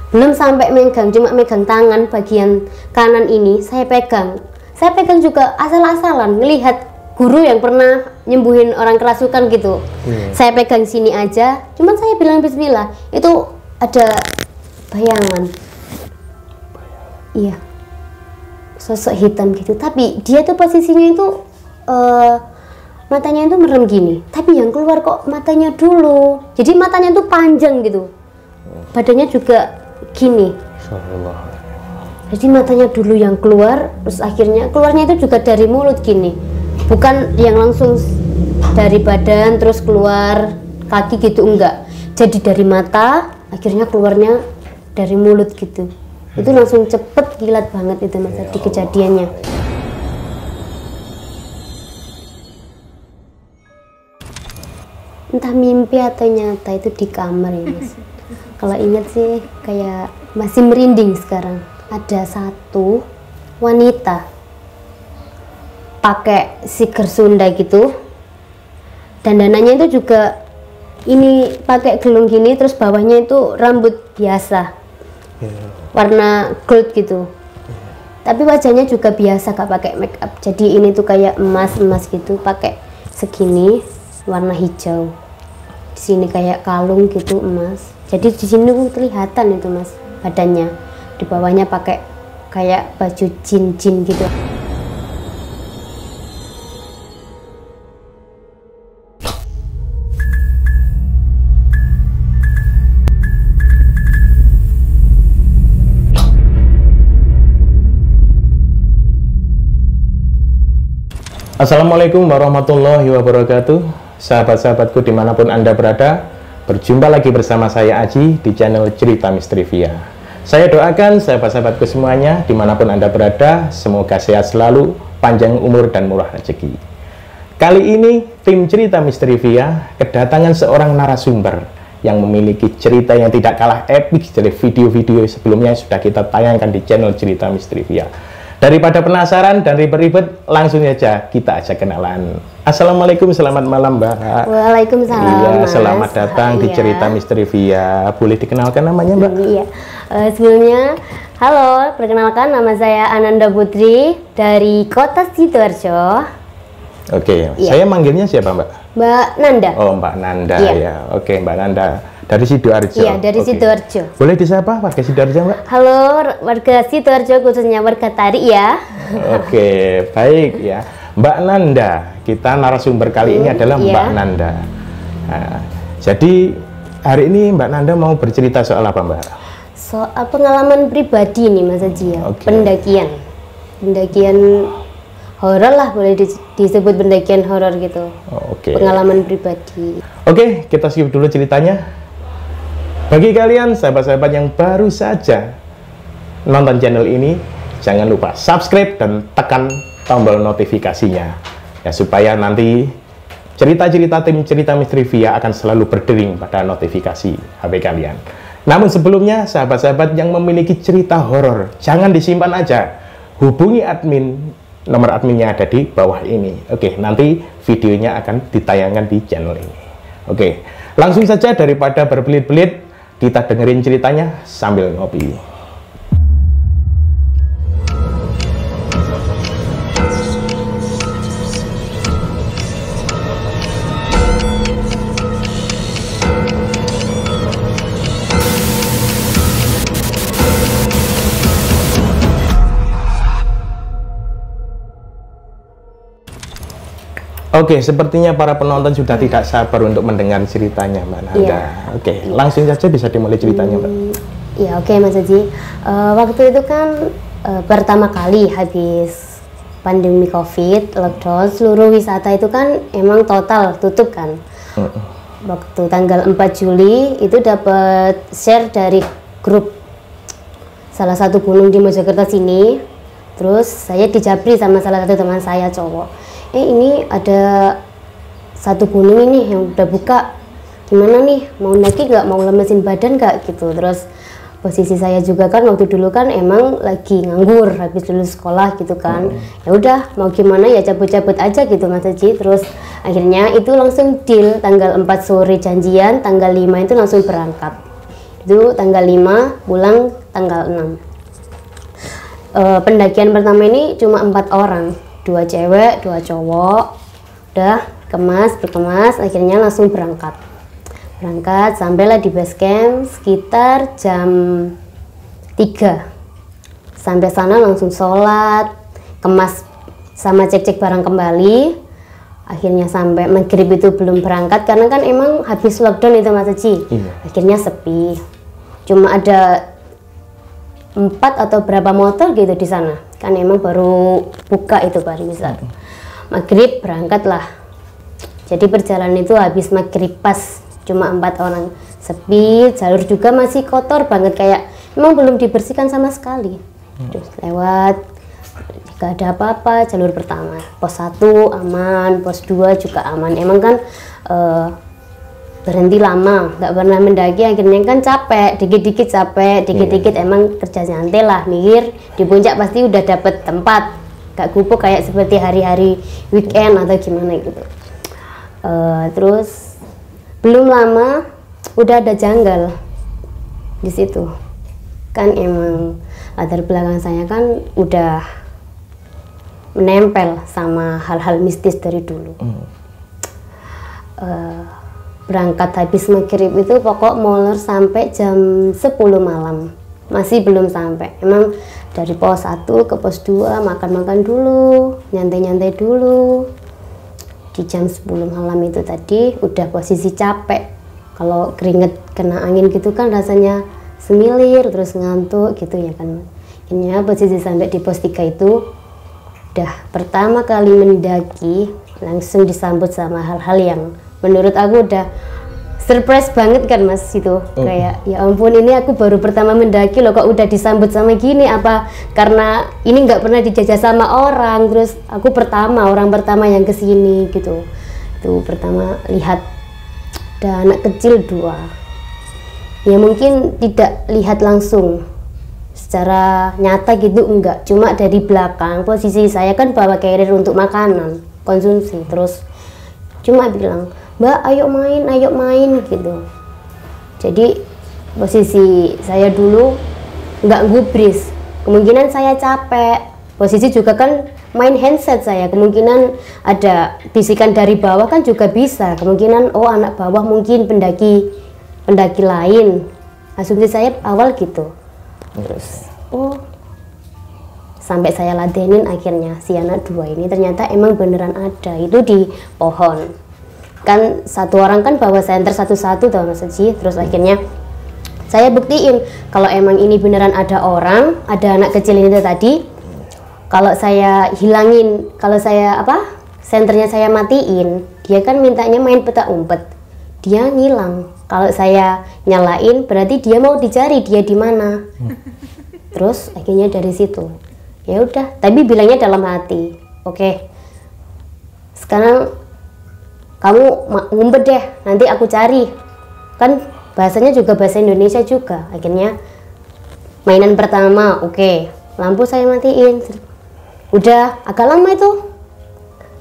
belum sampai megang, cuma megang tangan bagian kanan ini saya pegang juga asal-asalan, ngelihat guru yang pernah nyembuhin orang kerasukan gitu. Saya pegang sini aja, cuman saya bilang bismillah, itu ada bayangan. Iya, sosok hitam gitu, tapi dia tuh posisinya itu matanya itu merem gini, tapi yang keluar kok matanya dulu, jadi matanya tuh panjang gitu, badannya juga gini. Jadi matanya dulu yang keluar, terus akhirnya keluarnya itu juga dari mulut gini, bukan yang langsung dari badan terus keluar kaki gitu, enggak. Jadi dari mata, akhirnya keluarnya dari mulut gitu. Itu langsung cepet, kilat banget itu Mas di kejadiannya. Entah mimpi atau nyata, itu di kamar ya Mas. Kalau ingat sih kayak masih merinding sekarang. Ada satu wanita pakai siker Sunda gitu, dandanannya itu juga ini pakai gelung gini, terus bawahnya itu rambut biasa warna gold gitu, tapi wajahnya juga biasa, gak pakai make up. Jadi ini tuh kayak emas gitu, pakai segini warna hijau, di sini kayak kalung gitu emas. Jadi di sini tuh kelihatan itu Mas badannya, di bawahnya pakai kayak baju jin gitu. Assalamualaikum warahmatullahi wabarakatuh. Sahabat-sahabatku dimanapun Anda berada, berjumpa lagi bersama saya Aji di channel Cerita Misteri Via. Saya doakan sahabat-sahabatku semuanya dimanapun Anda berada, semoga sehat selalu, panjang umur dan murah rezeki. Kali ini tim Cerita Misteri Via kedatangan seorang narasumber yang memiliki cerita yang tidak kalah epik dari video-video sebelumnya yang sudah kita tayangkan di channel Cerita Misteri Via. Daripada penasaran dan ribet-ribet, langsung saja kita ajak kenalan. Assalamualaikum, selamat malam Mbak. Waalaikumsalam. Iya, selamat datang di Cerita Misteri Via. Boleh dikenalkan namanya Mbak? Iya, sebelumnya halo, perkenalkan nama saya Ananda Putri dari Kota Sidoarjo. Oke, saya manggilnya siapa Mbak? Mbak Nanda. Oh, Mbak Nanda ya. Oke, Mbak Nanda. Dari Sidoarjo. Iya, dari Sidoarjo. Boleh disapa warga Sidoarjo, Mbak? Halo warga Sidoarjo, khususnya warga Tari ya. Oke, baik ya. Mbak Nanda, kita narasumber kali ini adalah Mbak Nanda. Nah, jadi hari ini Mbak Nanda mau bercerita soal apa Mbak? Soal pengalaman pribadi nih Mas Haji ya. Pendakian horor lah, boleh disebut pendakian horor gitu. Pengalaman pribadi. Oke, kita skip dulu ceritanya. Bagi kalian sahabat-sahabat yang baru saja nonton channel ini, jangan lupa subscribe dan tekan tombol notifikasinya ya, supaya nanti cerita-cerita tim Cerita Misteri Via akan selalu berdering pada notifikasi HP kalian. Namun sebelumnya, sahabat-sahabat yang memiliki cerita horor, jangan disimpan aja, hubungi admin. Nomor adminnya ada di bawah ini. Oke, nanti videonya akan ditayangkan di channel ini. Oke, langsung saja daripada berbelit-belit, kita dengerin ceritanya sambil ngopi. Oke, sepertinya para penonton sudah tidak sabar untuk mendengar ceritanya Mbak Nanda. Iya. Oke, langsung saja bisa dimulai ceritanya Mbak. Ya oke Mas Haji. Waktu itu kan pertama kali habis pandemi COVID, lockdown, seluruh wisata itu kan emang total tutup kan. Waktu tanggal 4 Juli itu dapat share dari grup salah satu gunung di Mojokerto sini. Terus saya dijabri sama salah satu teman saya cowok. Ini ada satu gunung ini yang udah buka, gimana nih, mau naik nggak, mau lemesin badan nggak gitu. Terus posisi saya juga kan waktu dulu kan emang lagi nganggur habis lulus sekolah gitu kan. Ya udah mau gimana ya, cabut-cabut aja gitu Mas Haji. Terus akhirnya itu langsung deal, tanggal 4 sore janjian, tanggal 5 itu langsung berangkat. Itu tanggal 5, pulang tanggal 6. Pendakian pertama ini cuma 4 orang, 2 cewek 2 cowok. Udah berkemas, akhirnya langsung berangkat sampailah di base camp sekitar jam 3. Sampai sana langsung sholat, kemas sama cek barang kembali. Akhirnya sampai maghrib itu belum berangkat karena kan emang habis lockdown itu Mas Haji. Akhirnya sepi, cuma ada 4 atau berapa motor gitu di sana, kan emang baru buka itu pariwisata. Maghrib berangkat lah, jadi perjalanan itu habis maghrib pas, cuma 4 orang, sepi, jalur juga masih kotor banget, kayak emang belum dibersihkan sama sekali. Terus lewat, gak ada apa-apa. Jalur pertama, pos 1 aman, pos 2 juga aman. Emang kan berhenti lama, nggak pernah mendaki, akhirnya kan capek, dikit-dikit capek, dikit-dikit emang kerja nyantai lah, mikir di puncak pasti udah dapet tempat, gak gubuk kayak seperti hari-hari weekend atau gimana gitu. Terus belum lama udah ada janggal di situ, kan emang latar belakang saya kan udah menempel sama hal-hal mistis dari dulu. Berangkat habis maghrib itu pokok molor sampai jam 10 malam masih belum sampai. Emang dari pos 1 ke pos 2 makan-makan dulu, nyantai-nyantai dulu. Di jam 10 malam itu tadi udah posisi capek, kalau keringet kena angin gitu kan rasanya semilir, terus ngantuk gitu ya kan. Akhirnya posisi sampai di pos 3 itu udah pertama kali mendaki, langsung disambut sama hal-hal yang menurut aku udah surprise banget kan Mas itu. Kayak ya ampun, ini aku baru pertama mendaki loh, kok udah disambut sama gini, apa karena ini nggak pernah dijajah sama orang, terus aku orang pertama yang kesini gitu. Itu pertama lihat ada anak kecil 2 ya, mungkin tidak lihat langsung secara nyata gitu, enggak, cuma dari belakang. Posisi saya kan bawa carrier untuk makanan konsumsi, terus cuma bilang, Mbak ayo main gitu. Jadi posisi saya dulu nggak gubris, kemungkinan saya capek, posisi juga kan main handset saya, kemungkinan ada bisikan dari bawah kan juga bisa, kemungkinan oh anak bawah mungkin pendaki lain, asumsi saya awal gitu. Terus oh sampai saya ladenin, akhirnya si anak 2 ini ternyata emang beneran ada itu di pohon. Kan satu orang kan bawa senter satu-satu tau Mas Haji. Terus akhirnya saya buktiin kalau emang ini beneran ada orang, ada anak kecil ini tadi. Kalau saya hilangin, kalau saya senternya saya matiin, dia kan mintanya main petak umpet, dia ngilang. Kalau saya nyalain berarti dia mau dicari dia di mana. Terus akhirnya dari situ ya udah, tapi bilangnya dalam hati, oke, sekarang kamu ngumpet deh, nanti aku cari. Kan bahasanya juga bahasa Indonesia juga. Akhirnya mainan pertama oke, lampu saya matiin, udah agak lama itu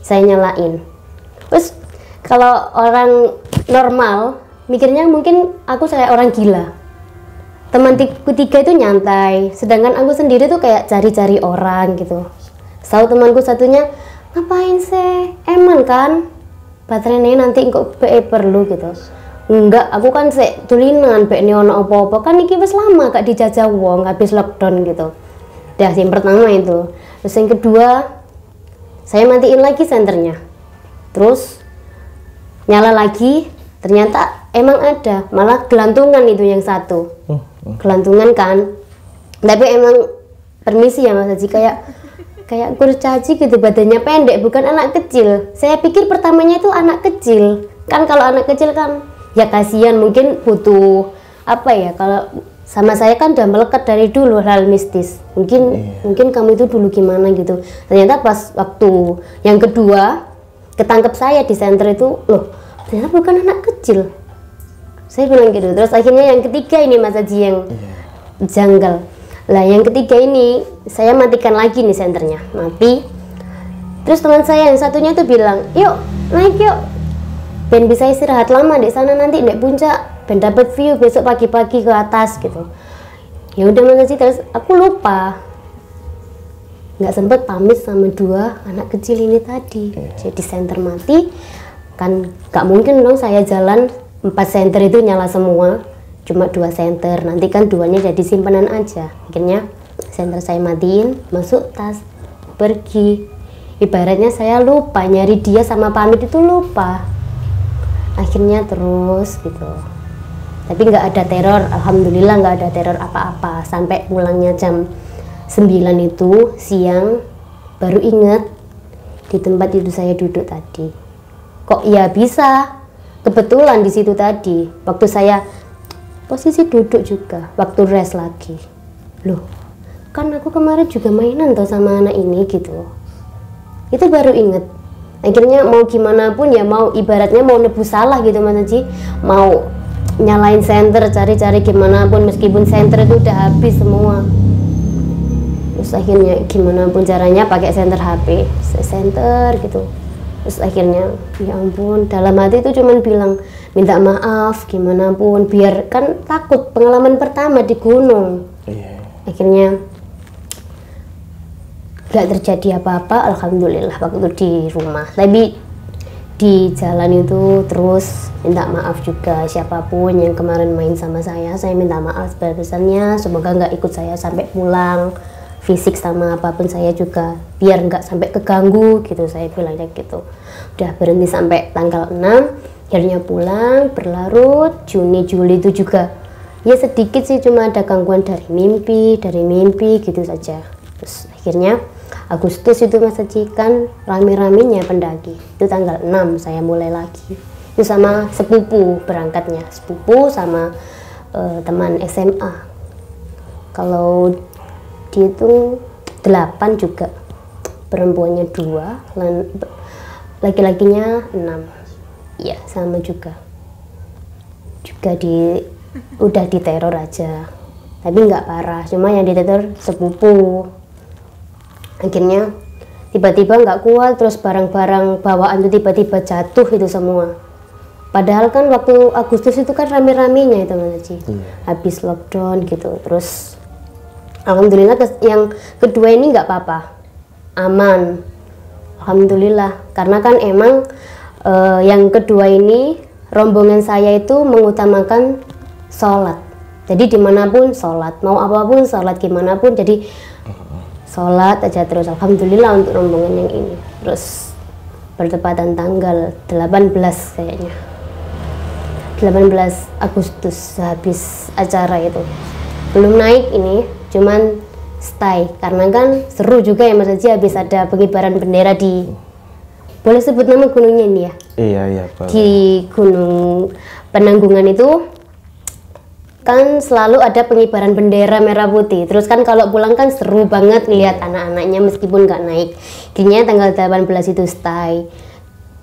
saya nyalain. Terus kalau orang normal mikirnya mungkin saya orang gila. Temanku 3 itu nyantai, sedangkan aku sendiri tuh kayak cari-cari orang gitu. Tahu temanku satunya, ngapain sih, eman kan baterainya nanti kok perlu gitu. Enggak, aku kan tulinan ini ono apa-apa kan, iki wis lama gak dijajah wong habis lockdown gitu. Dah yang pertama itu. Terus yang kedua saya matiin lagi senternya, terus nyala lagi, ternyata emang ada, malah gelantungan itu yang satu. Gelantungan kan, tapi emang permisi ya Mas Haji, kayak kurcaci gitu, badannya pendek, bukan anak kecil. Saya pikir pertamanya itu anak kecil. Kan kalau anak kecil kan ya kasihan, mungkin butuh apa ya, kalau sama saya kan udah melekat dari dulu hal mistis. Mungkin kamu itu dulu gimana gitu. Ternyata pas waktu yang kedua ketangkep saya di senter itu, loh ternyata bukan anak kecil. Saya bilang gitu. Terus akhirnya yang ketiga ini Mas Haji yang janggal. Lah yang ketiga ini saya matikan lagi nih senternya, mati. Terus teman saya yang satunya tuh bilang, yuk naik yuk, ben bisa istirahat lama di sana, nanti di puncak ben dapat view besok pagi-pagi ke atas gitu. Ya udah Mas Haji, terus aku lupa nggak sempet pamit sama 2 anak kecil ini tadi. Jadi senter mati kan, nggak mungkin dong saya jalan 4 senter itu nyala semua, cuma 2 senter, nanti kan 2-nya jadi simpanan aja. Akhirnya senter saya matiin, masuk tas, pergi. Ibaratnya saya lupa nyari dia sama pamit itu lupa. Akhirnya terus gitu, tapi nggak ada teror, alhamdulillah nggak ada teror apa-apa. Sampai pulangnya jam 9 itu siang baru inget di tempat itu saya duduk tadi. Kok ya bisa kebetulan di situ tadi waktu saya posisi duduk juga waktu rest lagi. Loh, kan aku kemarin juga mainan tuh sama anak ini gitu. Itu baru inget. Akhirnya mau gimana pun ya, mau ibaratnya mau nebus salah gitu Mas Haji, mau nyalain senter, cari-cari gimana pun meskipun senter itu udah habis semua. Terus akhirnya gimana pun caranya pakai senter HP, senter gitu. Terus akhirnya ya ampun, dalam hati itu cuman bilang minta maaf gimana pun, biar kan takut pengalaman pertama di gunung. Akhirnya gak terjadi apa-apa, alhamdulillah waktu di rumah. Tapi di jalan itu terus minta maaf juga siapapun yang kemarin main sama saya minta maaf sebesar-besarnya, semoga nggak ikut saya sampai pulang, fisik sama apapun saya juga biar nggak sampai keganggu gitu, saya bilangnya gitu. Udah berhenti sampai tanggal 6, akhirnya pulang, berlarut. Juni Juli itu juga ya sedikit sih, cuma ada gangguan dari mimpi gitu saja. Terus akhirnya Agustus itu Mas Haji kan rame-ramenya pendaki, itu tanggal 6 saya mulai lagi. Itu sama sepupu berangkatnya, sepupu sama teman SMA. Kalau dihitung 8 juga, perempuannya 2, laki-lakinya 6. Ya sama juga udah diteror aja, tapi nggak parah, cuma yang diteror sepupu. Akhirnya tiba-tiba nggak kuat, terus barang-barang bawaan itu tiba-tiba jatuh itu semua. Padahal kan waktu Agustus itu kan rame-ramenya itu Mas Haji, habis lockdown gitu. Terus alhamdulillah yang kedua ini nggak apa-apa, aman, alhamdulillah. Karena kan emang yang kedua ini rombongan saya itu mengutamakan sholat. Jadi dimanapun sholat, mau apapun sholat gimana pun, jadi sholat aja terus, alhamdulillah untuk rombongan yang ini. Terus bertepatan tanggal 18 kayaknya, 18 Agustus habis acara itu, belum naik ini, cuman stay, karena kan seru juga ya Mas Haji, habis ada pengibaran bendera di, boleh sebut nama gunungnya ini ya? Iya boleh. Di Gunung Penanggungan itu kan selalu ada pengibaran bendera merah putih. Terus kan kalau pulang kan seru banget ngelihat anak-anaknya meskipun nggak naik. Akhirnya tanggal 18 itu stay.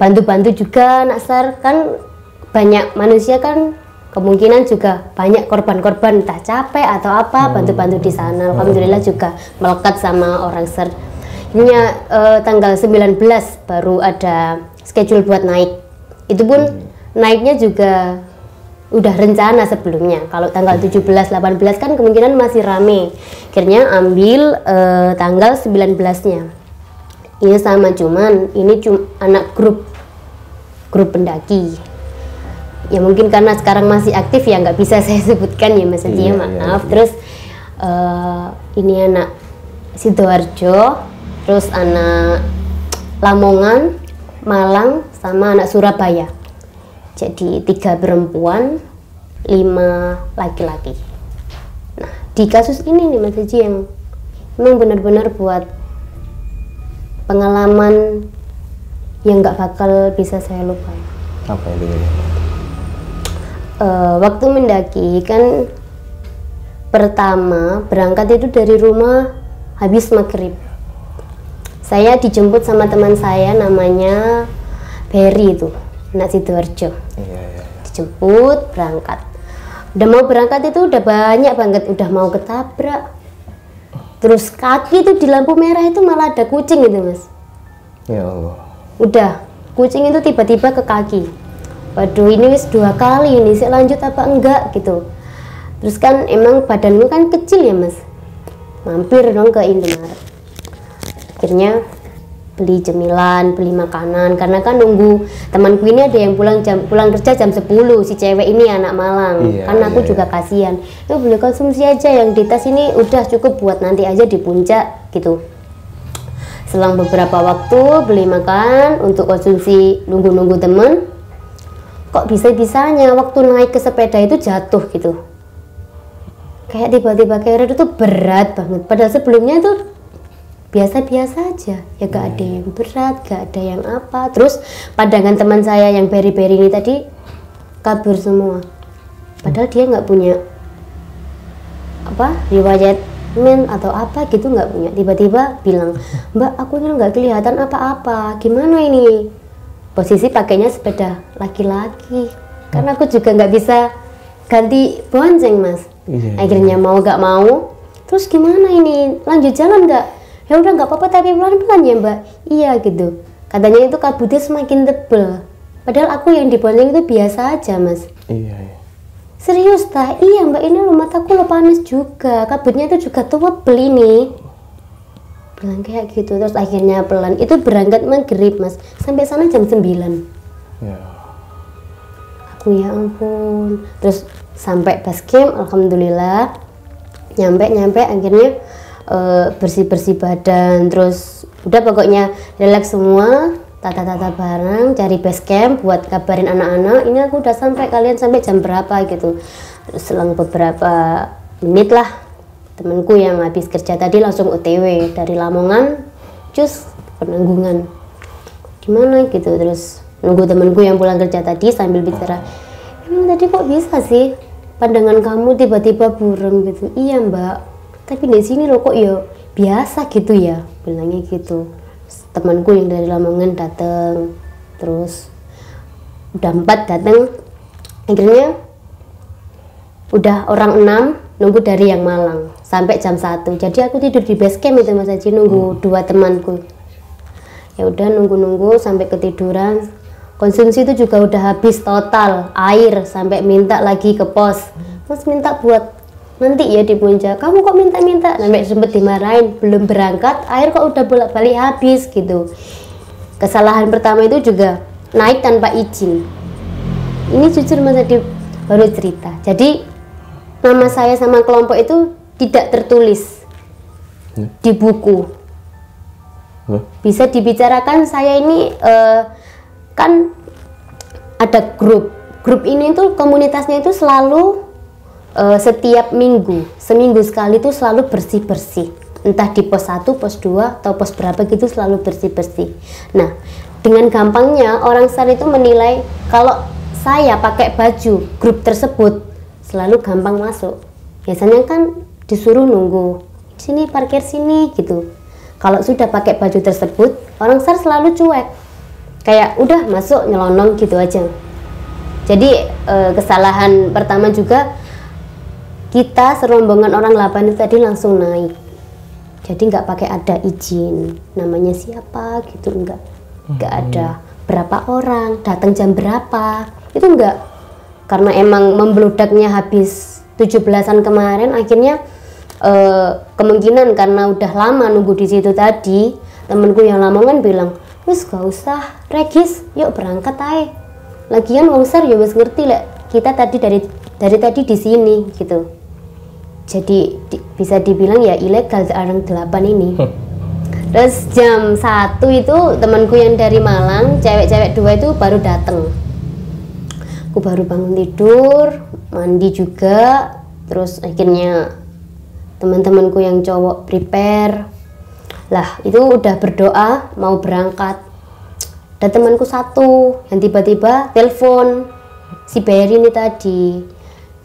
Bantu-bantu juga Naksar, kan banyak manusia kan kemungkinan juga banyak korban-korban, entah capek atau apa, bantu-bantu di sana. Alhamdulillah juga melekat sama orang ser. Akhirnya tanggal 19 baru ada schedule buat naik. Itu pun naiknya juga udah rencana sebelumnya. Kalau tanggal 17-18 kan kemungkinan masih rame. Akhirnya ambil tanggal 19-nya. Ini sama, cuman ini anak grup pendaki. Ya mungkin karena sekarang masih aktif ya nggak bisa saya sebutkan ya Mas Haji, maaf. Terus ini anak Sidoarjo, terus anak Lamongan, Malang, sama anak Surabaya. Jadi 3 perempuan, 5 laki-laki. Nah, di kasus ini nih Mas Haji yang memang benar-benar buat pengalaman yang nggak bakal bisa saya lupa. Apa itu? Waktu mendaki kan pertama berangkat itu dari rumah habis maghrib. Saya dijemput sama teman saya namanya Berry itu, anak Sidoarjo. Dijemput berangkat. Udah mau berangkat itu udah banyak banget, udah mau ketabrak. Terus kaki itu di lampu merah itu malah ada kucing gitu Mas. Ya Allah. Udah kucing itu tiba-tiba ke kaki. waduh ini wis 2 kali ini, saya lanjut apa enggak gitu. Terus kan emang badanku kan kecil ya mas, mampir dong ke Indomaret. Akhirnya beli cemilan, beli makanan, karena kan nunggu temanku ini ada yang pulang kerja jam 10, si cewek ini anak Malang. Kan aku juga kasihan, ya boleh konsumsi aja yang di tas ini, udah cukup buat nanti aja di puncak gitu. Selang beberapa waktu beli makan untuk konsumsi, nunggu temen, kok bisa-bisanya waktu naik ke sepeda itu jatuh gitu, kayak tiba-tiba kayak itu berat banget, padahal sebelumnya itu biasa-biasa aja ya, gak ada yang berat, gak ada yang apa. Terus pandangan teman saya yang beri-beri ini tadi kabur semua, padahal dia nggak punya apa riwayat men atau apa gitu, nggak punya. Tiba-tiba bilang, mbak aku ini nggak kelihatan apa-apa, gimana ini? Posisi pakainya sepeda laki-laki, karena aku juga nggak bisa ganti bonceng mas. Akhirnya mau gak mau, terus gimana ini, lanjut jalan nggak? Ya udah nggak apa-apa tapi pelan-pelan ya mbak. Iya gitu, katanya itu kabutnya semakin tebel, padahal aku yang dibonceng itu biasa aja mas. Iya. Serius tah? Iya mbak, ini lo mataku lo panas juga, kabutnya itu juga tebel ini, bilang kayak gitu. Terus akhirnya pelan, itu berangkat maghrib mas, sampai sana jam 9 ya. Aku ya ampun. Terus sampai base camp alhamdulillah, nyampe akhirnya bersih-bersih badan, terus udah pokoknya relax semua, tata-tata barang, cari base camp buat kabarin anak-anak, ini aku udah sampai, kalian sampai jam berapa gitu. Terus selang beberapa menit lah, temanku yang habis kerja tadi langsung OTW dari Lamongan cus Penanggungan gimana gitu. Terus nunggu temanku yang pulang kerja tadi sambil bicara, emang tadi kok bisa sih pandangan kamu tiba-tiba burem gitu? Iya mbak, tapi di sini loh kok ya biasa gitu ya, bilangnya gitu. Temanku yang dari Lamongan datang, terus udah 4 datang, akhirnya udah orang 6 nunggu dari yang Malang sampai jam 1. Jadi aku tidur di base camp itu mas Haji, nunggu 2 temanku. Ya udah nunggu sampai ketiduran. Konsumsi itu juga udah habis total, air sampai minta lagi ke pos, mas minta buat nanti ya di puncak, kamu kok minta-minta, sampai sempet dimarahin, belum berangkat air kok udah bolak-balik habis gitu. Kesalahan pertama itu juga naik tanpa izin. Ini jujur mas Adi baru cerita, jadi nama saya sama kelompok itu tidak tertulis di buku. Bisa dibicarakan, saya ini kan ada grup ini tuh komunitasnya itu selalu setiap seminggu sekali tuh selalu bersih-bersih, entah di pos 1, pos 2 atau pos berapa gitu, selalu bersih-bersih. Nah dengan gampangnya orang SAR itu menilai kalau saya pakai baju grup tersebut selalu gampang masuk. Biasanya kan disuruh nunggu sini, parkir sini gitu. Kalau sudah pakai baju tersebut, orang SAR selalu cuek, kayak udah masuk nyelonong gitu aja. Jadi kesalahan pertama juga, kita serombongan orang 8 itu tadi langsung naik, jadi nggak pakai ada izin namanya siapa gitu, nggak ada berapa orang datang jam berapa, itu enggak. Karena emang membludaknya habis 17-an kemarin, akhirnya kemungkinan karena udah lama nunggu di situ tadi, temenku yang Lamongan bilang, wis gak usah regis, yuk berangkat aja. Lagian wong SAR ya wis ngerti lah, kita tadi dari tadi di sini gitu. Jadi bisa dibilang ya ilegal orang 8 ini. Terus jam 1 itu temanku yang dari Malang, cewek-cewek 2 itu baru datang. Aku baru bangun tidur, mandi juga. Terus akhirnya teman-temanku yang cowok prepare lah, itu udah berdoa mau berangkat. Dan temanku satu yang tiba-tiba telepon si Berry ini tadi,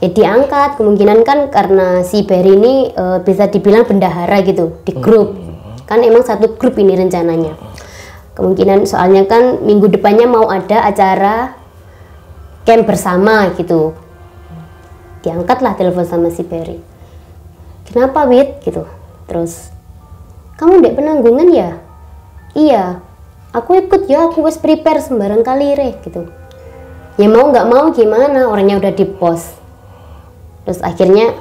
ya diangkat. Kemungkinan kan karena si Berry ini bisa dibilang bendahara gitu di grup, kan emang satu grup ini rencananya. Kemungkinan soalnya kan minggu depannya mau ada acara camp bersama gitu. Diangkatlah telepon sama si Berry. Kenapa Wit gitu? Terus kamu dek Penanggungan ya? Iya, aku ikut ya, aku wes prepare sembarang kali re gitu. Ya mau nggak mau gimana, orangnya udah di pos. Terus akhirnya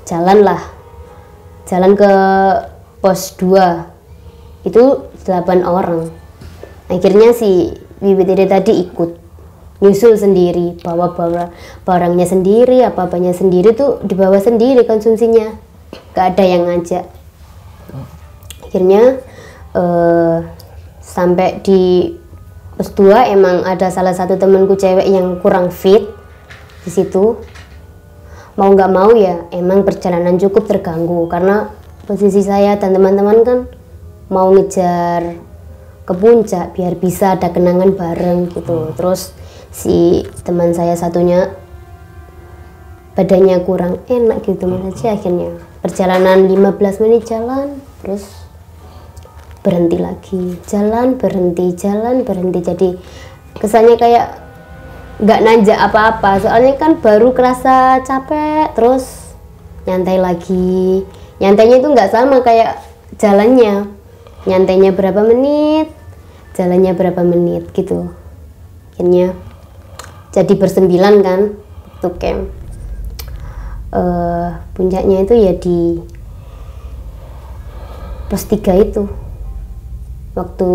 jalan ke pos 2 itu 8 orang. Akhirnya si Wiwit ini tadi ikut nyusul sendiri, bawa barangnya sendiri, apa-apanya sendiri tuh dibawa sendiri konsumsinya, gak ada yang ngajak. Akhirnya sampai di pos 2 emang ada salah satu temanku cewek yang kurang fit di situ. Mau nggak mau ya emang perjalanan cukup terganggu karena posisi saya dan teman-teman kan mau ngejar ke puncak biar bisa ada kenangan bareng gitu. Terus si teman saya satunya badannya kurang enak gitu, makanya akhirnya perjalanan 15 menit jalan terus berhenti lagi, jalan berhenti, jadi kesannya kayak nggak nanjak apa-apa, soalnya kan baru kerasa capek terus nyantai lagi. Nyantainya itu nggak sama kayak jalannya, nyantainya berapa menit, jalannya berapa menit gitu. Akhirnya jadi bersembilan kan untuk camp. Puncaknya itu ya di pos 3 itu waktu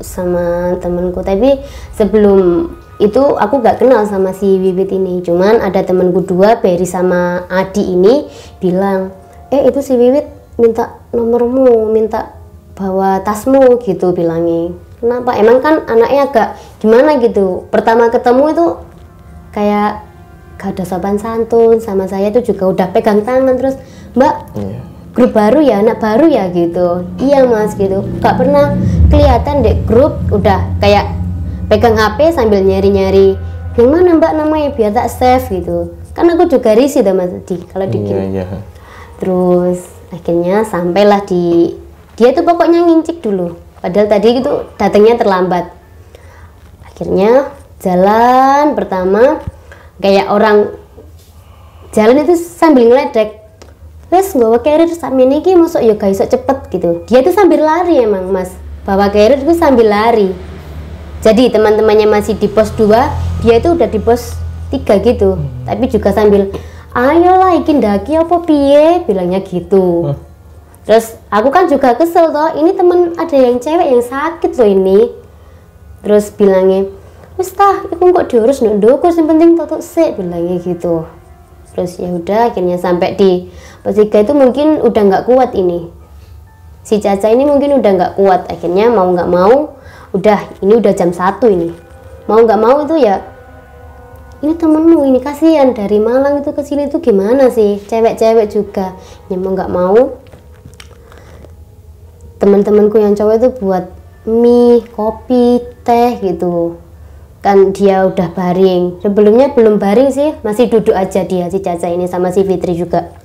sama temanku, tapi sebelum itu aku gak kenal sama si Wiwit ini, cuman ada temanku 2, Berry sama Adi ini bilang, itu si Wiwit minta nomormu, minta bawa tasmu gitu bilangnya. Kenapa? Emang kan anaknya agak gimana gitu, pertama ketemu itu kayak gak ada sopan santun sama saya, itu juga udah pegang tangan terus, Mbak grup baru ya, anak baru ya gitu. Iya mas gitu, gak pernah kelihatan deh grup udah kayak pegang HP sambil nyari-nyari yang mana mbak namanya biar tak save gitu. Kan aku juga risih tuh mas Adi kalau dikirim. Terus akhirnya sampailah di, dia tuh pokoknya ngincik dulu, padahal tadi itu datangnya terlambat. Akhirnya jalan pertama kayak orang jalan itu sambil ngeledek, terus bawa carrier sambil niki masuk ya guys cepet gitu. Dia tuh sambil lari emang mas, bawa carrier itu sambil lari. Jadi teman-temannya masih di pos 2, dia itu udah di pos 3 gitu, tapi juga sambil ayolah iki ndaki apa piye bilangnya gitu. Terus aku kan juga kesel toh, ini temen ada yang cewek yang sakit loh ini. Terus bilangnya wis tah iku kok diurus nduk sing penting tutuk sik bilangnya gitu. Terus ya udah akhirnya sampai di pos 3 itu mungkin udah nggak kuat ini, si Caca ini mungkin udah nggak kuat. Akhirnya mau nggak mau ini udah jam 1 ini, mau nggak mau itu ya ini temenmu ini kasihan dari Malang itu ke sini tuh gimana sih, cewek-cewek juga ya mau nggak mau teman-temanku yang cowok itu buat mie, kopi, teh gitu kan. Dia udah baring, sebelumnya belum baring sih, masih duduk aja dia si Caca ini sama si Fitri juga.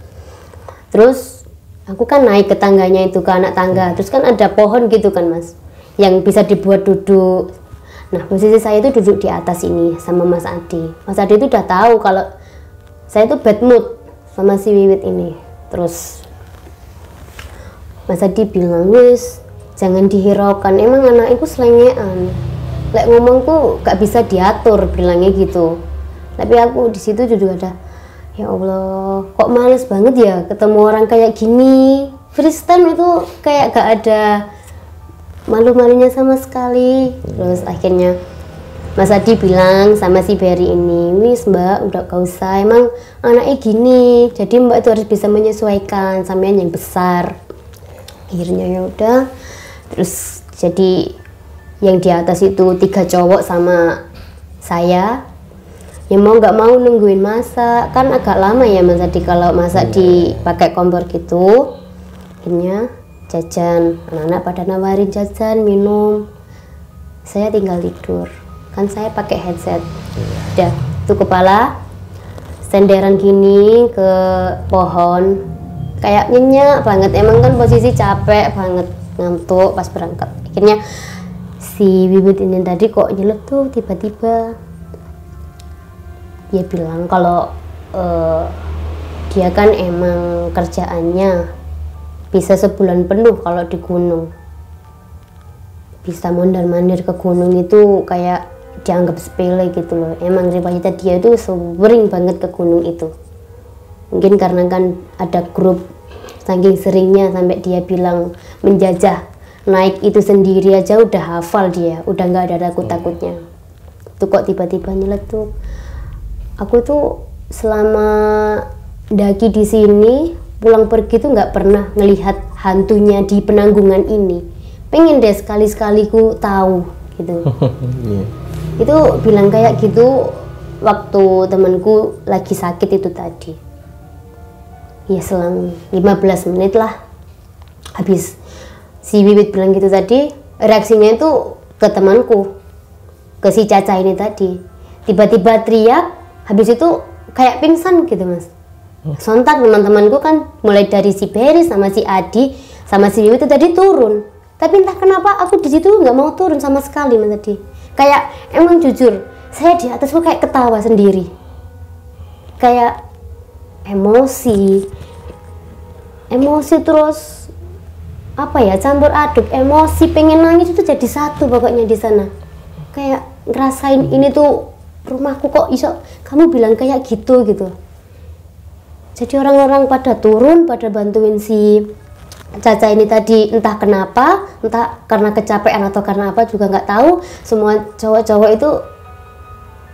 Terus aku kan naik ke tangganya itu, ke anak tangga, terus kan ada pohon gitu kan mas yang bisa dibuat duduk. Nah posisi saya itu duduk di atas ini sama Mas Adi. Mas Adi itu udah tahu kalau saya itu bad mood sama si Wiwit ini. Terus Mas Adi bilang wis jangan dihiraukan, emang anak itu selengean, lek ngomongku gak bisa diatur bilangnya gitu. Tapi aku di situ juga ada, ya Allah kok males banget ya ketemu orang kayak gini. Freestyle itu kayak gak ada malu-malunya sama sekali. Terus akhirnya Mas Adi bilang sama si Berry ini, wis mbak udah gak usah, emang anaknya gini, jadi mbak itu harus bisa menyesuaikan sampean yang besar. Akhirnya ya udah, terus jadi yang di atas itu 3 cowok sama saya, yang mau nggak mau nungguin masak kan agak lama ya Mas Adi kalau masak dipakai kompor gitu. Akhirnya jajan, anak-anak pada nawarin jajan, minum, saya tinggal tidur kan, saya pakai headset udah tuh kepala senderan gini ke pohon kayak nyenyak banget, emang kan posisi capek banget, ngantuk pas berangkat. Akhirnya si Wiwit ini tadi kok nyeletuk tiba-tiba, dia bilang kalau dia kan emang kerjaannya bisa sebulan penuh kalau di gunung, bisa mondar-mandir ke gunung itu kayak dianggap sepele gitu loh. Emang riwayatnya dia itu sering banget ke gunung itu. Mungkin karena kan ada grup, saking seringnya sampai dia bilang menjajah naik itu sendiri aja udah hafal dia, udah nggak ada takut-takutnya. Tuh kok tiba-tiba nyeletuk. Aku tuh selama daki di sini pulang pergi tuh nggak pernah ngelihat hantunya di penanggungan ini. Pengen deh sekali-sekali ku tahu gitu. Itu bilang kayak gitu waktu temanku lagi sakit itu tadi. Ya selang 15 menit lah habis si Wiwit bilang gitu tadi, reaksinya itu ke temanku, ke si Caca ini tadi. Tiba-tiba teriak, habis itu kayak pingsan gitu mas. Sontak teman-temanku kan mulai dari si Berry sama si Adi sama si Wiwit itu tadi turun. Tapi entah kenapa aku di situ nggak mau turun sama sekali mas tadi. Kayak emang jujur, saya di atas tuh kayak ketawa sendiri. Kayak emosi terus apa ya, campur aduk emosi, pengen nangis itu jadi satu pokoknya di sana. Kayak ngerasain ini tuh rumahku kok iso kamu bilang kayak gitu. Jadi orang-orang pada turun, pada bantuin si Caca ini tadi, entah kenapa, entah karena kecapean atau karena apa juga nggak tahu. Semua cowok-cowok itu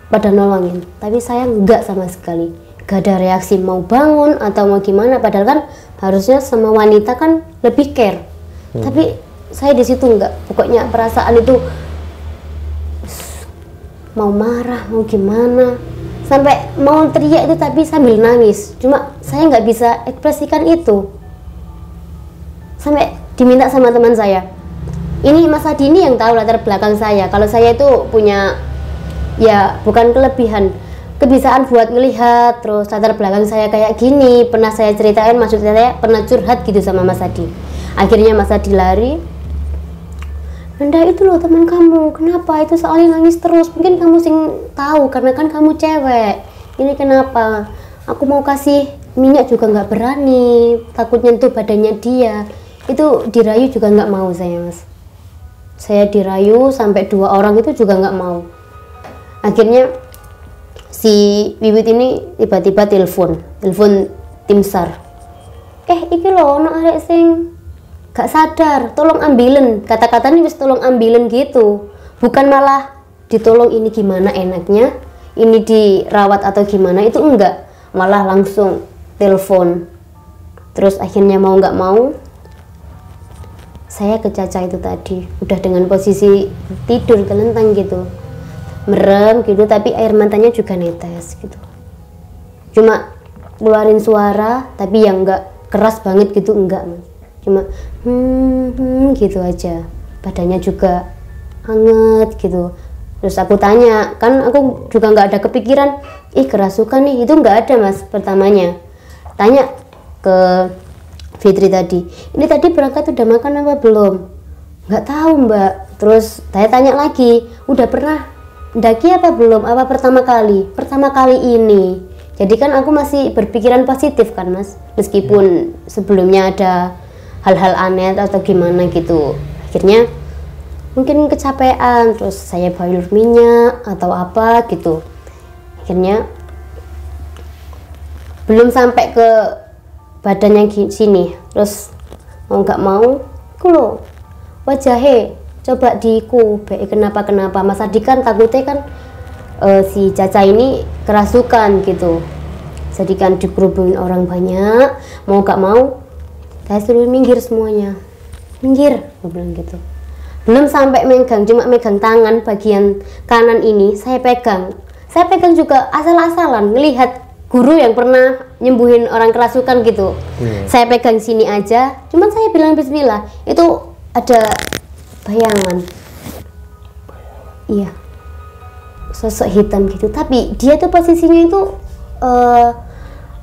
pada nolongin, tapi saya nggak sama sekali. Gak ada reaksi mau bangun atau mau gimana, padahal kan harusnya sama wanita kan lebih care. Tapi saya di situ enggak, pokoknya perasaan itu mau marah, mau gimana, sampai mau teriak itu tapi sambil nangis. Cuma saya nggak bisa ekspresikan itu. Sampai diminta sama teman saya. Ini Mas Adi ini yang tahu latar belakang saya. Kalau saya itu punya ya bukan kelebihan, kebiasaan buat ngelihat terus latar belakang saya kayak gini. Pernah saya ceritain, maksudnya saya pernah curhat gitu sama Mas Adi. Akhirnya Mas Adi lari, Nanda itu loh teman kamu, kenapa itu soalnya nangis terus, mungkin kamu sing tahu karena kan kamu cewek, ini kenapa, aku mau kasih minyak juga nggak berani, takut nyentuh badannya dia. Itu dirayu juga nggak mau saya mas, saya dirayu sampai 2 orang itu juga nggak mau. Akhirnya si Wiwit ini tiba-tiba telepon tim SAR, iki loh ono arek sing gak sadar, tolong ambilin, kata-katanya wis tolong ambilin gitu, bukan malah ditolong ini gimana enaknya, ini dirawat atau gimana, itu enggak, malah langsung telepon. Terus akhirnya mau nggak mau saya ke Caca itu tadi, udah dengan posisi tidur kelentang gitu, merem gitu, tapi air matanya juga netes gitu, cuma keluarin suara tapi yang enggak keras banget gitu, enggak mas, cuma gitu aja, badannya juga hangat gitu. Terus aku tanya, kan aku juga nggak ada kepikiran kerasukan nih, itu nggak ada mas. Pertamanya tanya ke Fitri tadi, ini tadi berangkat udah makan apa belum? Nggak tahu mbak. Terus saya tanya lagi, udah pernah daki apa belum, apa pertama kali ini. Jadi kan aku masih berpikiran positif kan mas, meskipun sebelumnya ada hal-hal aneh atau gimana gitu. Akhirnya mungkin kecapean, terus saya boiler minyak atau apa gitu. Akhirnya belum sampai ke badannya sini, terus mau nggak mau ku lo wajahnya coba diku kenapa mas Adi kan takutnya kan si Caca ini kerasukan gitu. Jadi kan dikerubungin orang banyak, mau nggak mau saya suruh minggir semuanya, minggir, aku bilang gitu. Belum sampai megang, cuma megang tangan bagian kanan ini saya pegang juga asal-asalan, ngelihat guru yang pernah nyembuhin orang kerasukan gitu. Saya pegang sini aja, cuman saya bilang bismillah, itu ada bayangan. Iya, sosok hitam gitu, tapi dia tuh posisinya itu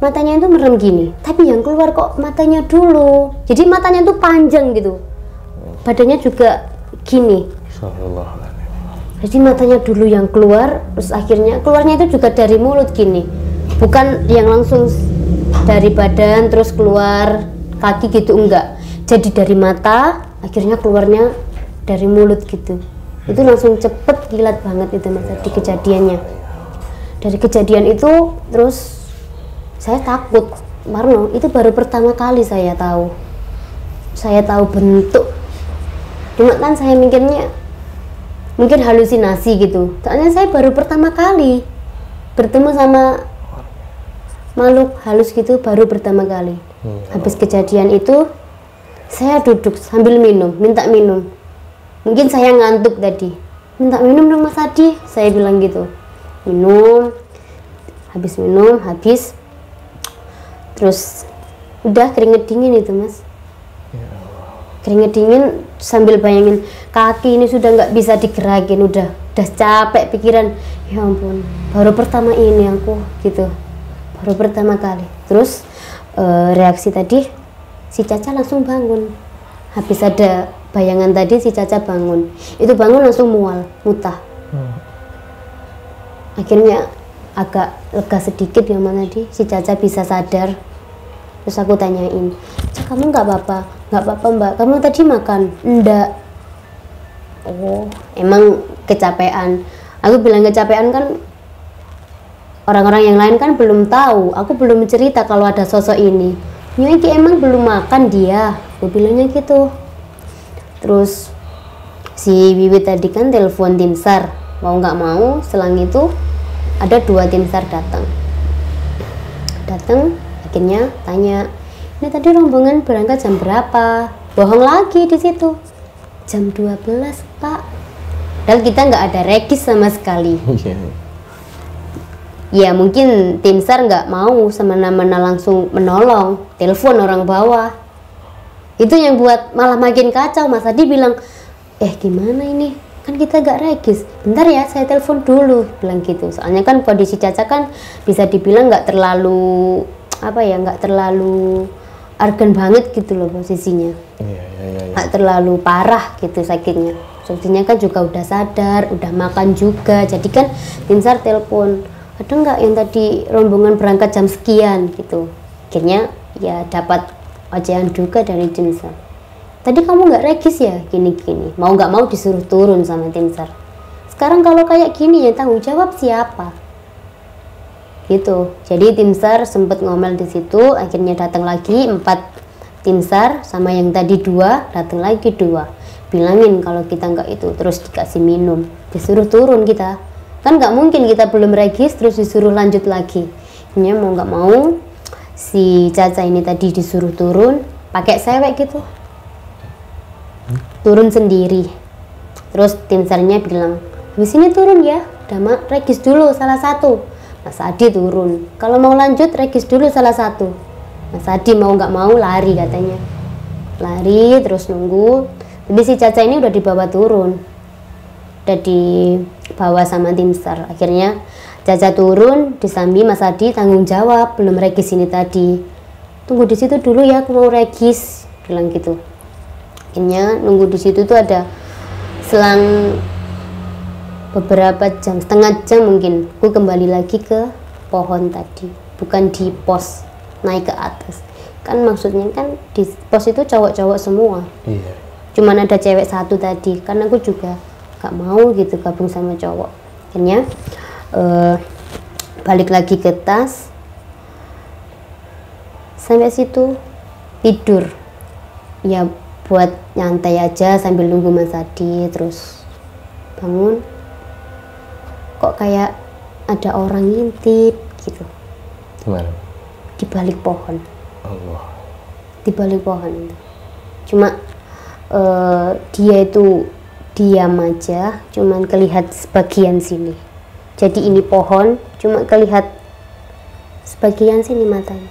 matanya itu merem gini, tapi yang keluar kok matanya dulu, jadi matanya tuh panjang gitu, badannya juga gini, jadi matanya dulu yang keluar, terus akhirnya keluarnya itu juga dari mulut gini, bukan yang langsung dari badan terus keluar kaki gitu, enggak, jadi dari mata akhirnya keluarnya dari mulut gitu. Itu langsung cepet, kilat banget itu Mas Adi kejadiannya. Dari kejadian itu terus saya takut, Warno. Itu baru pertama kali saya tahu bentuk. Cuma kan saya mikirnya mungkin halusinasi gitu. Soalnya saya baru pertama kali bertemu sama makhluk halus gitu, baru pertama kali. Habis kejadian itu saya duduk sambil minta minum. Mungkin saya ngantuk tadi. Minta minum dong Mas Adi, saya bilang gitu. Minum. Habis terus udah keringet dingin itu Mas. Keringet dingin sambil bayangin kaki ini sudah nggak bisa digerakin, udah capek pikiran. Ya ampun, baru pertama ini aku gitu, baru pertama kali. Terus reaksi tadi si Caca langsung bangun. Habis ada bayangan tadi si Caca bangun, itu bangun langsung muntah. Akhirnya agak lega sedikit ya Mas Adi, si Caca bisa sadar. Terus aku tanyain, Caca kamu nggak apa-apa? Nggak apa-apa Mbak, kamu tadi makan? Enggak. Oh emang kecapean. Aku bilang kecapean kan orang-orang yang lain kan belum tahu, aku belum cerita kalau ada sosok ini. Nyuiki emang belum makan dia, aku bilangnya gitu. Terus si Wiwit tadi kan telepon tim SAR, mau nggak mau selang itu ada 2 tim SAR datang. Akhirnya tanya, ini tadi rombongan berangkat jam berapa? Bohong lagi di situ, jam 12 Pak. Dan kita nggak ada regis sama sekali. Ya mungkin tim SAR nggak mau semena-mena langsung menolong, telepon orang bawah. Itu yang buat malah makin kacau. Mas Adi bilang, gimana ini? Kan kita nggak regis. Bentar ya, saya telepon dulu, bilang gitu. Soalnya kan kondisi Caca kan bisa dibilang nggak terlalu argan banget gitu loh posisinya. Nggak terlalu parah gitu sakitnya. Sakitnya kan juga udah sadar, udah makan juga. Jadi kan tim SAR telepon, ada nggak yang tadi rombongan berangkat jam sekian gitu. Akhirnya ya dapat ocehan juga dari tim SAR. Tadi kamu nggak regis ya, gini-gini. Mau nggak mau disuruh turun sama tim SAR. Sekarang kalau kayak gini ya tanggung jawab siapa? Gitu. Jadi tim SAR sempat ngomel di situ. Akhirnya datang lagi 4 tim SAR sama yang tadi 2, datang lagi 2. Bilangin kalau kita nggak itu, terus dikasih minum, disuruh turun kita. Kan nggak mungkin kita belum regis terus disuruh lanjut lagi. Ini mau nggak mau si Caca ini tadi disuruh turun pakai sewek gitu, turun sendiri. Terus tim SAR-nya bilang, habis ini turun ya, udah regis dulu salah satu. Mas Adi turun, kalau mau lanjut regis dulu salah satu. Mas Adi mau nggak mau lari katanya, lari terus nunggu. Tapi si Caca ini udah dibawa turun, udah dibawa sama tim SAR. Akhirnya Caca turun, disambi Mas Adi tanggung jawab, belum regis ini tadi. Tunggu di situ dulu ya, aku mau regis, bilang gitu. Akhirnya nunggu di situ tuh ada selang beberapa jam, setengah jam mungkin, aku kembali lagi ke pohon tadi, bukan di pos, naik ke atas. Kan maksudnya kan di pos itu cowok-cowok semua. Iya. Cuman ada cewek satu tadi, karena aku juga gak mau gitu gabung sama cowok. Akhirnya balik lagi ke tas, sampai situ tidur. Ya buat nyantai aja sambil nunggu Mas Adi. Terus bangun, kok kayak ada orang ngintip gitu. Gimana? Di balik pohon. Allah. Di balik pohon itu. Cuma dia itu diam aja, cuman kelihat sebagian sini. Jadi ini pohon, cuma kelihat sebagian sini matanya.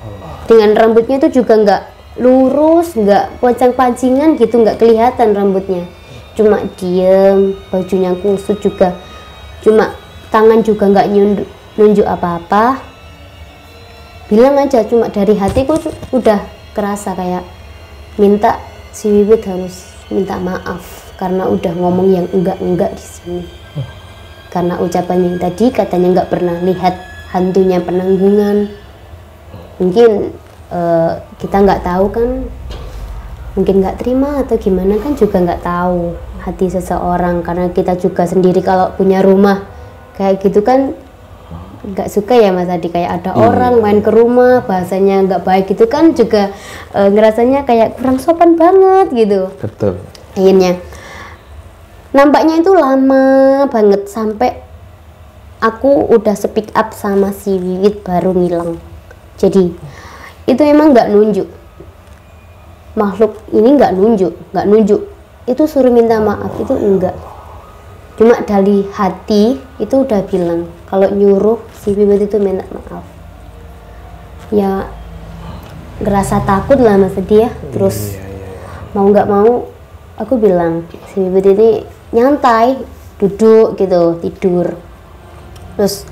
Allah. Dengan rambutnya itu juga nggak lurus, nggak poncang-pancingan gitu, nggak kelihatan rambutnya. Cuma diem, bajunya kusut juga. Cuma tangan juga nggak nunjuk apa-apa. Bilang aja, cuma dari hatiku udah kerasa kayak minta si Wiwit harus minta maaf karena udah ngomong yang enggak di sini. Karena ucapan yang tadi katanya nggak pernah lihat hantunya penanggungan. Mungkin kita nggak tahu kan, mungkin nggak terima atau gimana kan juga nggak tahu. hati seseorang, karena kita juga sendiri kalau punya rumah kayak gitu kan nggak suka ya Mas Adi, kayak ada orang main ke rumah bahasanya nggak baik gitu kan juga ngerasanya kayak kurang sopan banget gitu. Betul. Akhirnya nampaknya itu lama banget sampai aku udah speak up sama si Wiwit baru ngilang. Jadi itu emang nggak nunjuk, makhluk ini nggak nunjuk itu suruh minta maaf itu enggak, cuma dari hati itu udah bilang kalau nyuruh si Wiwit itu minta maaf. Ya ngerasa takut lah Mas Adi ya, terus mau nggak mau aku bilang si Wiwit ini nyantai duduk gitu tidur. Terus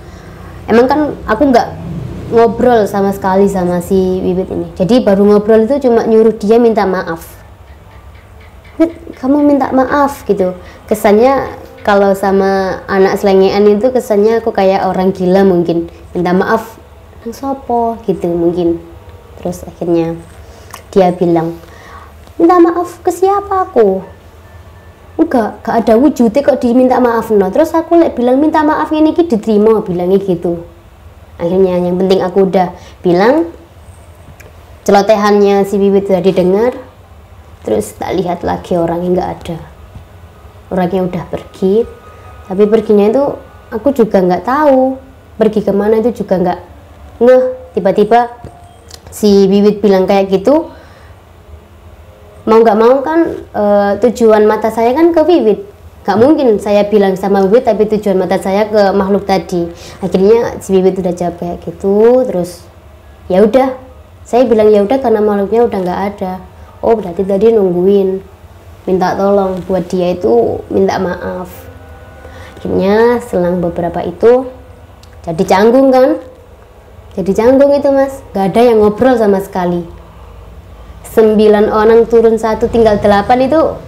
emang kan aku nggak ngobrol sama sekali sama si Wiwit ini, jadi baru ngobrol itu cuma nyuruh dia minta maaf. Wit, kamu minta maaf gitu. Kesannya kalau sama anak selengean itu kesannya aku kayak orang gila mungkin, minta maaf nang sopo gitu mungkin. Terus akhirnya dia bilang minta maaf ke siapa aku? Enggak ada wujudnya kok diminta maaf no. Terus aku bilang minta maaf ini diterima, bilangnya gitu. Akhirnya yang penting aku udah bilang, celotehannya si Wiwit udah didengar. Terus tak lihat lagi orangnya nggak ada, orangnya udah pergi. Tapi perginya itu aku juga nggak tahu pergi kemana, itu juga nggak ngeh. Tiba-tiba si Wiwit bilang kayak gitu, mau nggak mau kan tujuan mata saya kan ke Wiwit, nggak mungkin saya bilang sama Wiwit tapi tujuan mata saya ke makhluk tadi. Akhirnya si Wiwit udah jawab kayak gitu. Terus ya udah, saya bilang ya udah karena makhluknya udah nggak ada. Oh berarti tadi nungguin minta tolong buat dia itu minta maaf. Akhirnya selang beberapa itu jadi canggung kan, jadi canggung itu Mas, nggak ada yang ngobrol sama sekali. 9 orang turun 1 tinggal 8 itu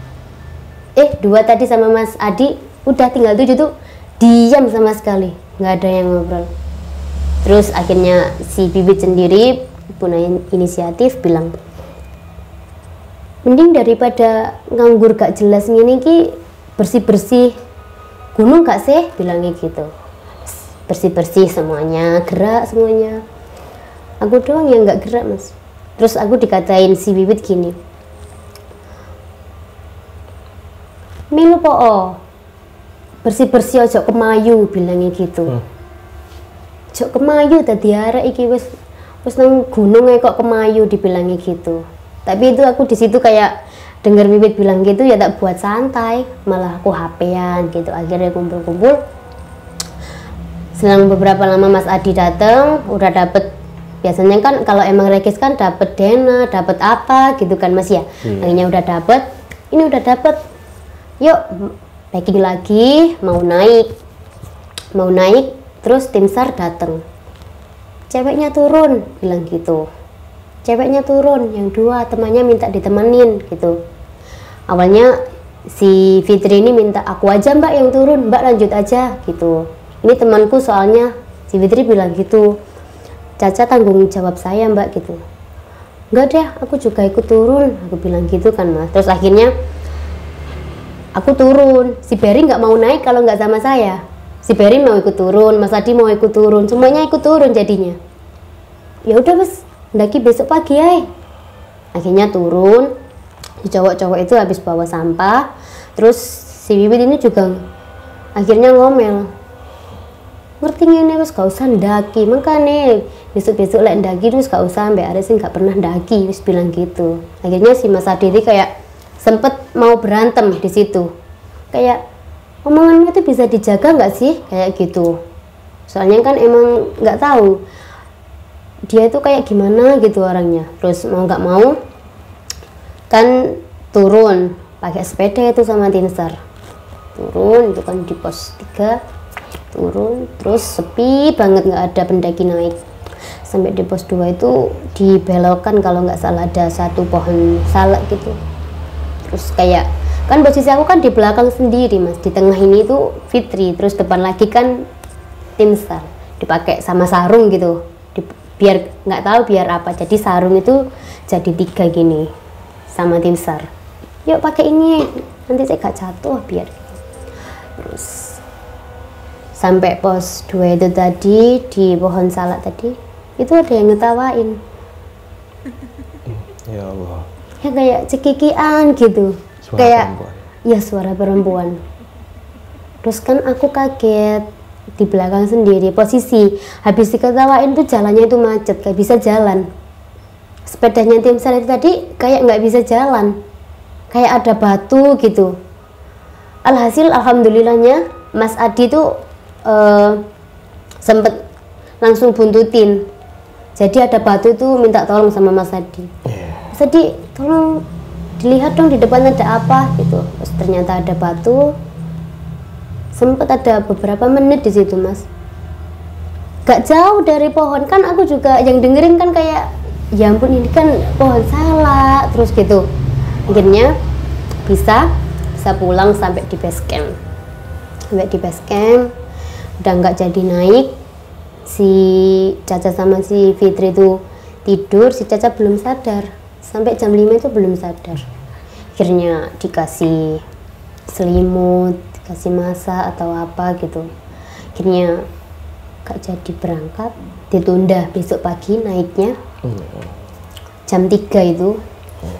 2 tadi sama Mas Adi, udah tinggal 7 tuh diam sama sekali, nggak ada yang ngobrol. Terus akhirnya si Wiwit sendiri punya inisiatif bilang, mending daripada nganggur gak jelas gini ki bersih-bersih gunung gak sih, bilangnya gitu. Bersih-bersih semuanya, gerak semuanya, aku doang yang nggak gerak Mas. Terus aku dikatain si Wiwit gini, milu po bersih-bersih ojo kemayu, bilangnya gitu. Ojo kemayu tadi arek iki wis nang gunung kok kemayu, dibilangnya gitu. Tapi itu aku di situ kayak denger Wiwit bilang gitu ya tak buat santai, malah aku HP-an gitu. Akhirnya kumpul-kumpul. Selang beberapa lama Mas Adi datang, udah dapet, biasanya kan kalau emang rekis kan dapet dana, dapet apa gitu kan Mas ya. Akhirnya udah dapet, ini udah dapet, yuk packing lagi, mau naik. Terus tim SAR datang, ceweknya turun, bilang gitu. Ceweknya turun, yang 2 temannya minta ditemenin gitu. Awalnya si Fitri ini minta aku aja Mbak yang turun, Mbak lanjut aja gitu. Ini temanku soalnya, si Fitri bilang gitu, Caca tanggung jawab saya Mbak gitu. Enggak deh, aku juga ikut turun, aku bilang gitu kan Mas. Terus akhirnya aku turun, si Berry nggak mau naik kalau nggak sama saya. Si Berry mau ikut turun, Mas Adi mau ikut turun, semuanya ikut turun jadinya. Ya udah Mas, ndaki besok pagi ya. Akhirnya turun, si cowok-cowok itu habis bawa sampah. Terus si Wiwit ini juga akhirnya ngomel, ngerti ngene wis gak usah ndaki, makanya besok-besok lek ndaki terus gak usah mbak Aris sing gak pernah ndaki, wis bilang gitu. Akhirnya si Mas Adi ini kayak sempet mau berantem di situ, kayak omonganmu itu bisa dijaga nggak sih kayak gitu. Soalnya kan emang nggak tahu dia itu kayak gimana gitu orangnya. Terus mau nggak mau kan turun pakai sepeda itu sama tim SAR, turun itu kan di pos 3, turun terus sepi banget, nggak ada pendaki naik. Sampai di pos 2 itu dibelokkan kalau nggak salah ada satu pohon salak gitu. Terus kayak kan posisi aku kan di belakang sendiri Mas, di tengah ini tuh Fitri, terus depan lagi kan tim SAR, dipakai sama sarung gitu, biar nggak tahu biar apa, jadi sarung itu jadi 3 gini sama tim SAR. yuk pakai ini nanti saya gak jatuh biar. Terus sampai pos 2 itu tadi di pohon salak tadi itu ada yang ngetawain. Ya Allah. Ya kayak cekikian gitu. Suara kayak perempuan. ya suara perempuan. Terus kan aku kaget, di belakang sendiri posisi habis diketawain tuh jalannya itu macet, gak bisa jalan. Sepedanya tim SAR itu tadi kayak nggak bisa jalan, kayak ada batu gitu. Alhasil alhamdulillahnya Mas Adi tuh sempet langsung buntutin. Jadi ada batu tuh minta tolong sama Mas Adi. Mas Adi tolong dilihat dong di depan ada apa gitu. Terus ternyata ada batu. Sempet ada beberapa menit di situ Mas. Gak jauh dari pohon, kan aku juga yang dengerin kan kayak ya ampun ini kan pohon salak terus gitu. Akhirnya bisa pulang sampai di base camp. Sampai di base camp udah nggak jadi naik. Si Caca sama si Fitri itu tidur, si Caca belum sadar. Sampai jam 5 itu belum sadar. Akhirnya dikasih selimut, kasih masak atau apa gitu. Akhirnya gak jadi berangkat, ditunda besok pagi naiknya jam 3 itu.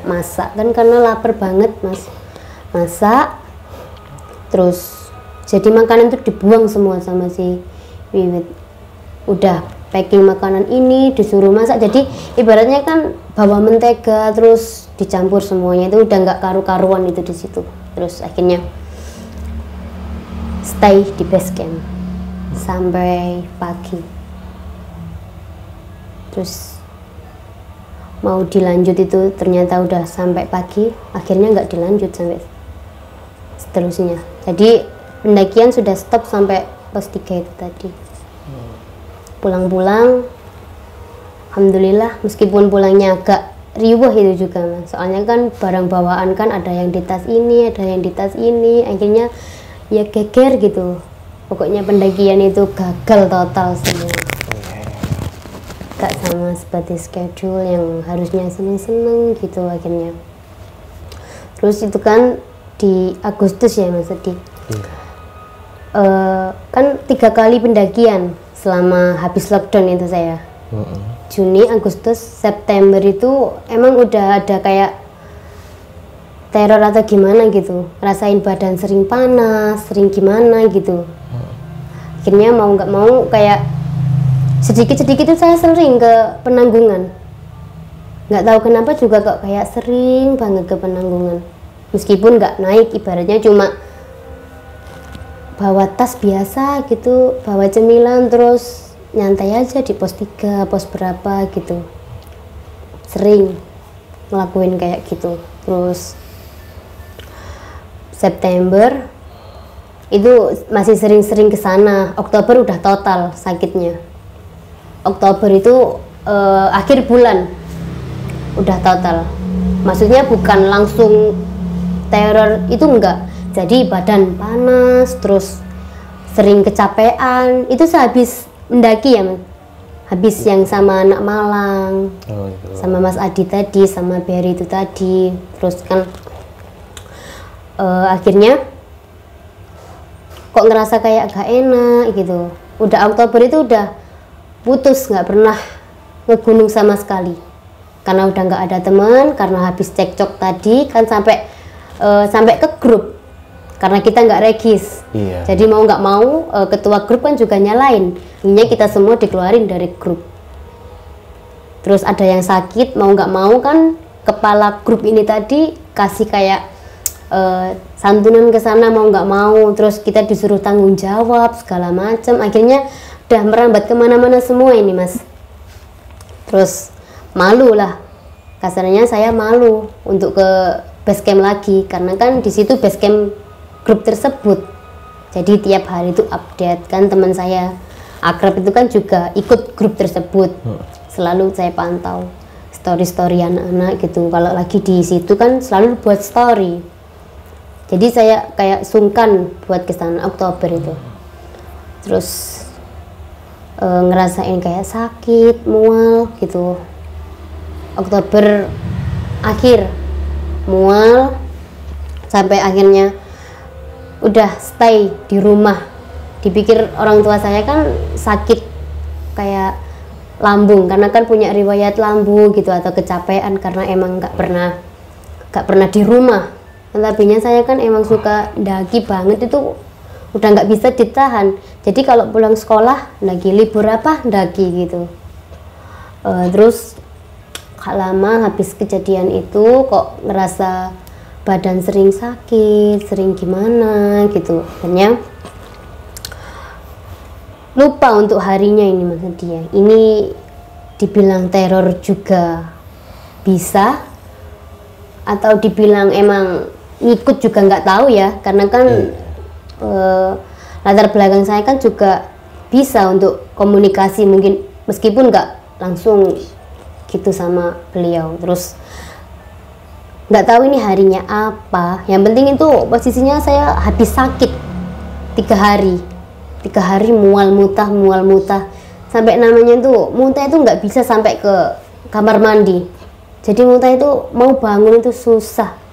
Masak kan karena lapar banget Mas, masak terus jadi makanan tuh dibuang semua sama si Wiwit. Udah packing makanan ini disuruh masak, jadi ibaratnya kan bawa mentega terus dicampur semuanya, itu udah nggak karu-karuan itu di situ. Terus akhirnya stay di base camp sampai pagi. Terus mau dilanjut itu ternyata udah sampai pagi, akhirnya nggak dilanjut sampai seterusnya. Jadi pendakian sudah stop sampai pos 3 itu tadi. Pulang-pulang alhamdulillah, meskipun pulangnya agak riuh itu juga Mas, soalnya kan barang bawaan kan ada yang di tas ini, ada yang di tas ini, akhirnya ya geger gitu. Pokoknya pendakian itu gagal total semua. Gak sama seperti schedule yang harusnya seneng-seneng gitu akhirnya. Terus itu kan di Agustus ya Mas Adi. Kan 3 kali pendakian selama habis lockdown itu saya. Juni, Agustus, September itu emang udah ada kayak teror atau gimana gitu, rasain badan sering panas, sering gimana gitu. Akhirnya mau nggak mau kayak sedikit-sedikit itu saya sering ke Penanggungan. Nggak tahu kenapa juga kok kayak sering banget ke Penanggungan. Meskipun nggak naik, ibaratnya cuma bawa tas biasa gitu, bawa cemilan terus nyantai aja di pos 3, pos berapa gitu. Sering ngelakuin kayak gitu. Terus September itu masih sering-sering ke sana. Oktober udah total sakitnya. Oktober itu akhir bulan udah total. Maksudnya bukan langsung teror itu enggak. Jadi badan panas, terus sering kecapean. Itu sehabis mendaki ya, Mas. Habis yang sama anak Malang, sama Mas Adi tadi, sama Berry itu tadi. Terus kan akhirnya kok ngerasa kayak gak enak gitu. Udah Oktober itu udah putus, nggak pernah ngegunung sama sekali karena udah nggak ada teman, karena habis cekcok tadi kan sampai ke grup karena kita nggak regis. Jadi mau nggak mau ketua grup kan juga nyalain, ini kita semua dikeluarin dari grup. Terus ada yang sakit, mau nggak mau kan kepala grup ini tadi kasih kayak santunan ke sana, mau nggak mau, terus kita disuruh tanggung jawab segala macam. Akhirnya udah merambat kemana-mana semua ini Mas. Terus malu lah, kasarnya saya malu untuk ke base camp lagi karena kan di situ base camp grup tersebut. Jadi tiap hari itu update kan, teman saya akrab itu kan juga ikut grup tersebut. Selalu saya pantau story anak-anak gitu. Kalau lagi di situ kan selalu buat story. Jadi saya kayak sungkan buat kesana Oktober itu. Terus ngerasain kayak sakit, mual gitu. Oktober akhir mual, sampai akhirnya udah stay di rumah. Dipikir orang tua saya kan sakit kayak lambung karena kan punya riwayat lambung gitu atau kecapean karena emang nggak pernah di rumah. Tapinya saya kan emang suka daki banget, itu udah nggak bisa ditahan. Jadi kalau pulang sekolah lagi libur apa daki gitu. Terus lama habis kejadian itu kok ngerasa badan sering sakit, sering gimana gitu. Akhirnya lupa untuk harinya ini Mas dia. Ini dibilang teror juga bisa, atau dibilang emang ngikut juga nggak tahu ya, karena kan latar belakang saya kan juga bisa untuk komunikasi, mungkin meskipun nggak langsung gitu sama beliau. Terus nggak tahu ini harinya apa, yang penting itu posisinya saya habis sakit 3 hari mual muntah sampai namanya tuh muntah itu nggak bisa sampai ke kamar mandi, jadi muntah itu mau bangun itu susah.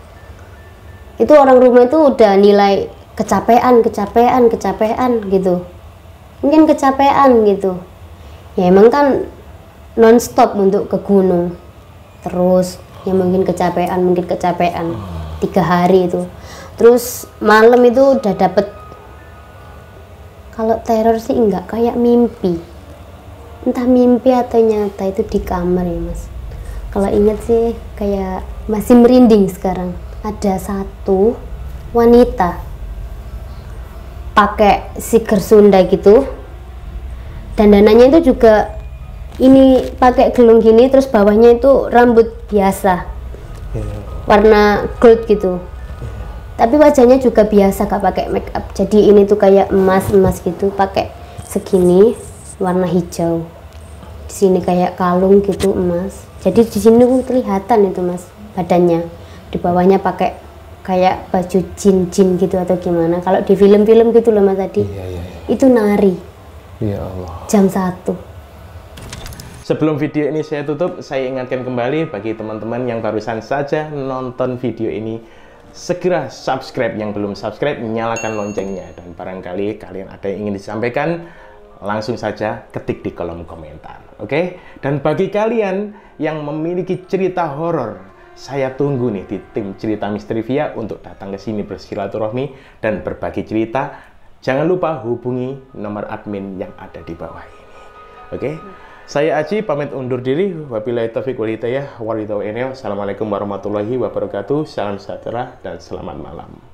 Itu orang rumah itu udah nilai kecapean gitu, mungkin kecapean gitu ya, emang kan non-stop untuk ke gunung terus ya, mungkin kecapean 3 hari itu. Terus malam itu udah dapet, kalau teror sih enggak, kayak mimpi, entah mimpi atau nyata, itu di kamar ya Mas. Kalau ingat sih kayak masih merinding sekarang. Ada satu wanita pakai siker Sunda gitu, dandanannya itu juga ini pakai gelung gini, terus bawahnya itu rambut biasa warna gold gitu, tapi wajahnya juga biasa, gak pakai make up. Jadi ini tuh kayak emas gitu, pakai segini warna hijau, di sini kayak kalung gitu emas. Jadi di sini tuh kelihatan itu Mas badannya, di bawahnya pakai kayak baju jin gitu atau gimana. Kalau di film-film gitu loh Mas tadi. Itu nari. Ya Allah. Jam 1. Sebelum video ini saya tutup, saya ingatkan kembali bagi teman-teman yang barusan saja nonton video ini, segera subscribe, yang belum subscribe nyalakan loncengnya, dan barangkali kalian ada yang ingin disampaikan, langsung saja ketik di kolom komentar, oke? Dan bagi kalian yang memiliki cerita horor, saya tunggu nih di tim Cerita Misteri Via untuk datang ke sini bersilaturahmi dan berbagi cerita. Jangan lupa hubungi nomor admin yang ada di bawah ini, oke? Saya Aji pamit undur diri. Wabillahi taufiq wal hidayah. Assalamualaikum warahmatullahi wabarakatuh. Salam sejahtera dan selamat malam.